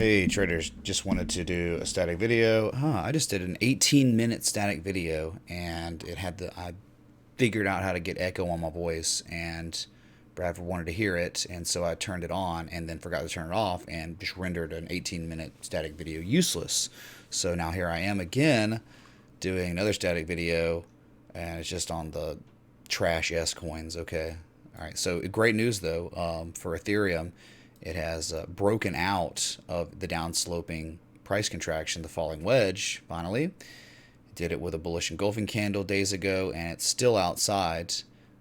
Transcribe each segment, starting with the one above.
Hey traders, just wanted to do a static video. I just did an 18-minute static video and I figured out how to get echo on my voice, and Bradford wanted to hear it, and so I turned it on and then forgot to turn it off and just rendered an 18-minute static video useless. So now here I am again doing another static video, and it's just on the trash S coins. Okay. All right. So great news though, for Ethereum. It has broken out of the downsloping price contraction, the falling wedge, finally. It did it with a bullish engulfing candle days ago, and it's still outside,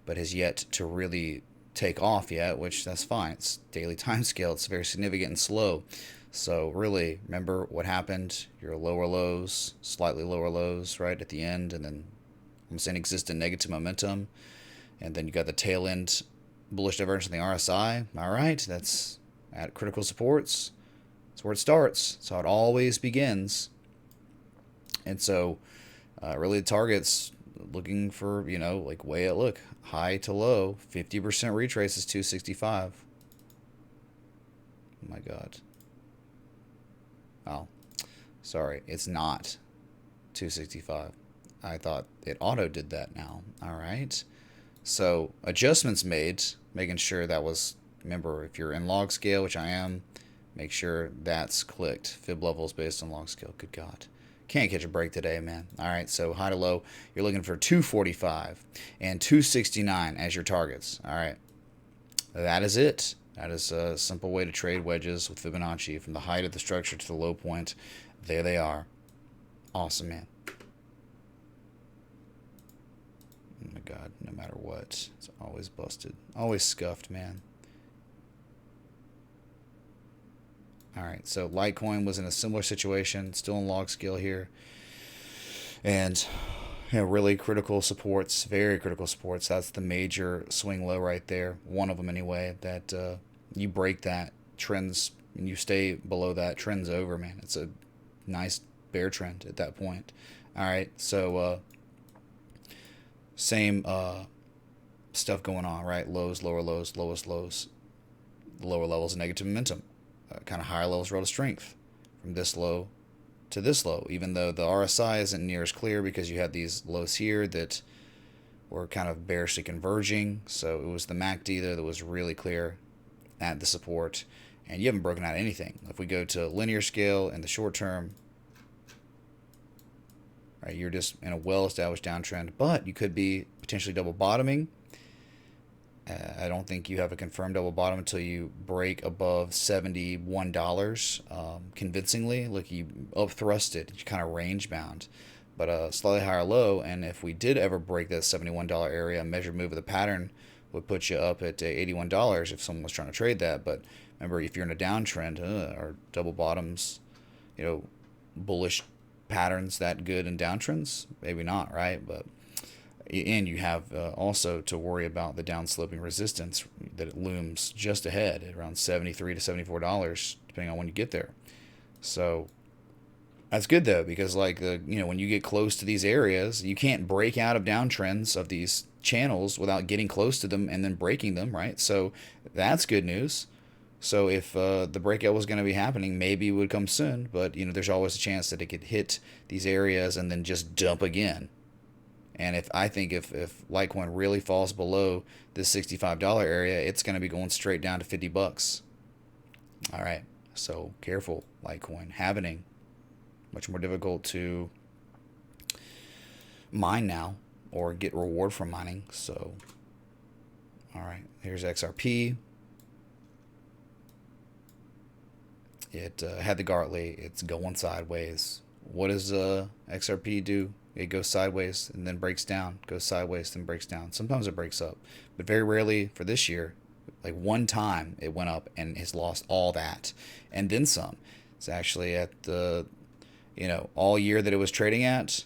but has yet to really take off yet, which that's fine. It's daily time scale. It's very significant and slow. So really, remember what happened. Your lower lows, slightly lower lows, right, at the end, and then almost inexistent negative momentum. And then you got the tail end bullish divergence in the RSI. All right, that's at critical supports. That's where it starts. That's how it always begins. And so really the target's looking for, like way at look, high to low, 50% retrace is 265. Oh my God. Oh, sorry, it's not 265. I thought it auto did that now. All right. So adjustments made, making sure that was, remember, if you're in log scale, which I am, make sure that's clicked. Fib levels based on log scale. Good God. Can't catch a break today, man. All right, so high to low, you're looking for 245 and 269 as your targets. All right, that is it. That is a simple way to trade wedges with Fibonacci from the height of the structure to the low point. There they are. Awesome, man. Oh my God, no matter what, it's always busted. Always scuffed, man. All right, so Litecoin was in a similar situation, still in log scale here. And really critical supports, very critical supports. That's the major swing low right there. One of them anyway, that you break that, trends, and you stay below that, trend's over, man. It's a nice bear trend at that point. All right, so same stuff going on, right? Lows, lower lows, lowest lows, lower levels of negative momentum. Kind of higher levels relative strength from this low to this low, even though the RSI isn't near as clear because you had these lows here that were kind of bearishly converging. So it was the MACD there that was really clear at the support, and you haven't broken out anything. If we go to linear scale in the short term, right, you're just in a well-established downtrend, but you could be potentially double bottoming. I don't think you have a confirmed double bottom until you break above $71 convincingly. Look, you up thrusted, you're kind of range bound, but a slightly higher low. And if we did ever break that $71 area, a measured move of the pattern would put you up at $81 if someone was trying to trade that. But remember, if you're in a downtrend, are double bottoms, bullish patterns that good in downtrends? Maybe not, right? But and you have also to worry about the downsloping resistance that it looms just ahead at around $73 to $74, depending on when you get there. So that's good though, because like when you get close to these areas, you can't break out of downtrends of these channels without getting close to them and then breaking them, right? So that's good news. So if the breakout was going to be happening, maybe it would come soon, but there's always a chance that it could hit these areas and then just dump again. And if Litecoin really falls below this $65 area, it's going to be going straight down to $50. All right, so careful, Litecoin. Halvening, much more difficult to mine now or get reward from mining. So, all right, here's XRP. It had the Gartley. It's going sideways. What does XRP do? It goes sideways and then breaks down, goes sideways, then breaks down. Sometimes it breaks up, but very rarely for this year. Like one time it went up and has lost all that and then some. It's actually at the, all year that it was trading at,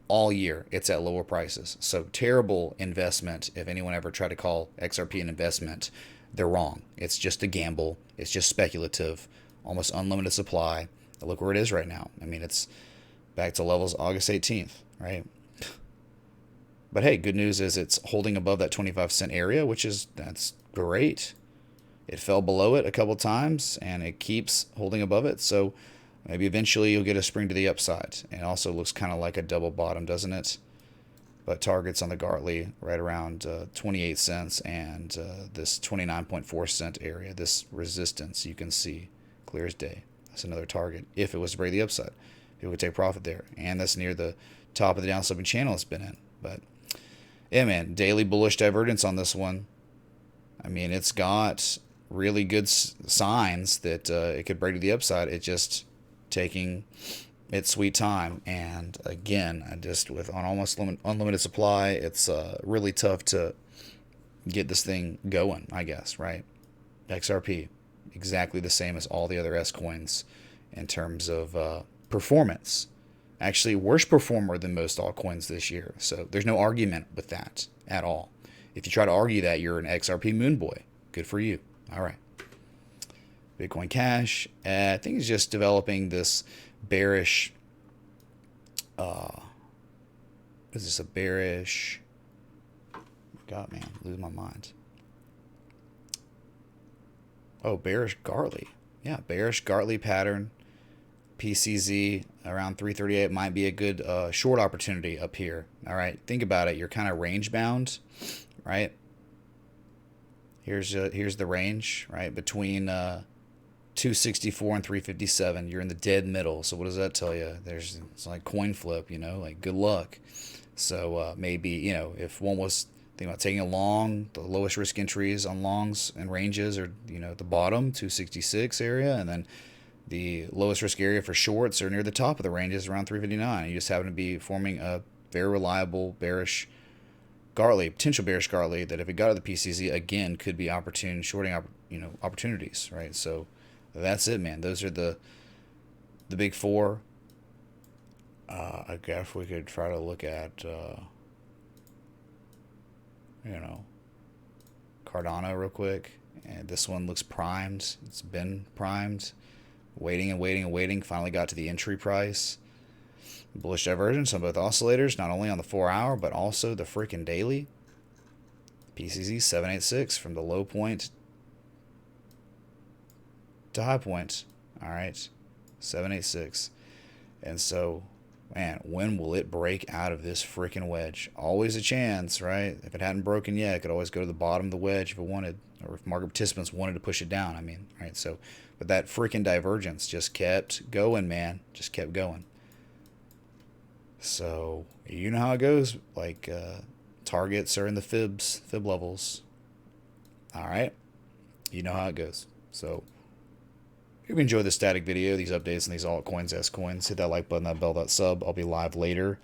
all year it's at lower prices. So terrible investment. If anyone ever tried to call XRP an investment, they're wrong. It's just a gamble. It's just speculative, almost unlimited supply. Look where it is right now. I mean, it's back to levels August 18th, right? But hey, good news is it's holding above that 25 cent area, that's great. It fell below it a couple times, and it keeps holding above it. So maybe eventually you'll get a spring to the upside. And it also looks kind of like a double bottom, doesn't it? But targets on the Gartley right around 28 cents and this 29.4 cent area, this resistance you can see clear as day. That's another target if it was to break the upside. It would take profit there. And that's near the top of the downsloping channel it's been in. But yeah, man, daily bullish divergence on this one. I mean, it's got really good signs that it could break to the upside. It's just taking its sweet time. And again, I just with on almost unlimited supply, it's really tough to get this thing going, I guess, right? XRP, exactly the same as all the other S coins in terms of performance. Actually, worse performer than most altcoins this year. So there's no argument with that at all. If you try to argue that, you're an XRP moon boy. Good for you. All right. Bitcoin Cash, I think it's just developing this bearish. Is this a bearish? God, man, losing my mind. Oh, bearish Gartley. Yeah, bearish Gartley pattern. PCZ around 338 might be a good short opportunity up here. All right, think about it. You're kind of range bound, right? Here's the range, right, between 264 and 357. You're in the dead middle. So what does that tell you? It's like coin flip, like good luck. So maybe if one was thinking about taking a long, the lowest risk entries on longs and ranges are at the bottom 266 area, and then the lowest risk area for shorts are near the top of the ranges around 359. You just happen to be forming a very reliable bearish Gartley, potential bearish Gartley that if it got to the PCZ again could be opportune shorting opportunities, right? So that's it, man. Those are the big four. I guess we could try to look at Cardano real quick, and this one looks primed. It's been primed, waiting and waiting and waiting. Finally got to the entry price. Bullish divergence on both oscillators, not only on the 4-hour, but also the freaking daily. PCZ 786 from the low point to high point. All right, 786. And so, man, when will it break out of this freaking wedge? Always a chance, right? If it hadn't broken yet, it could always go to the bottom of the wedge if it wanted, or if market participants wanted to push it down. I mean, right? So, but that freaking divergence just kept going, man. Just kept going. So you know how it goes. Like targets are in the fib levels. All right, you know how it goes. So if you enjoyed this static video, these updates and these altcoins, S coins, hit that like button, that bell, that sub. I'll be live later.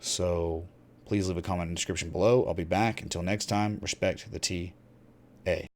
So please leave a comment in the description below. I'll be back. Until next time, respect the TA.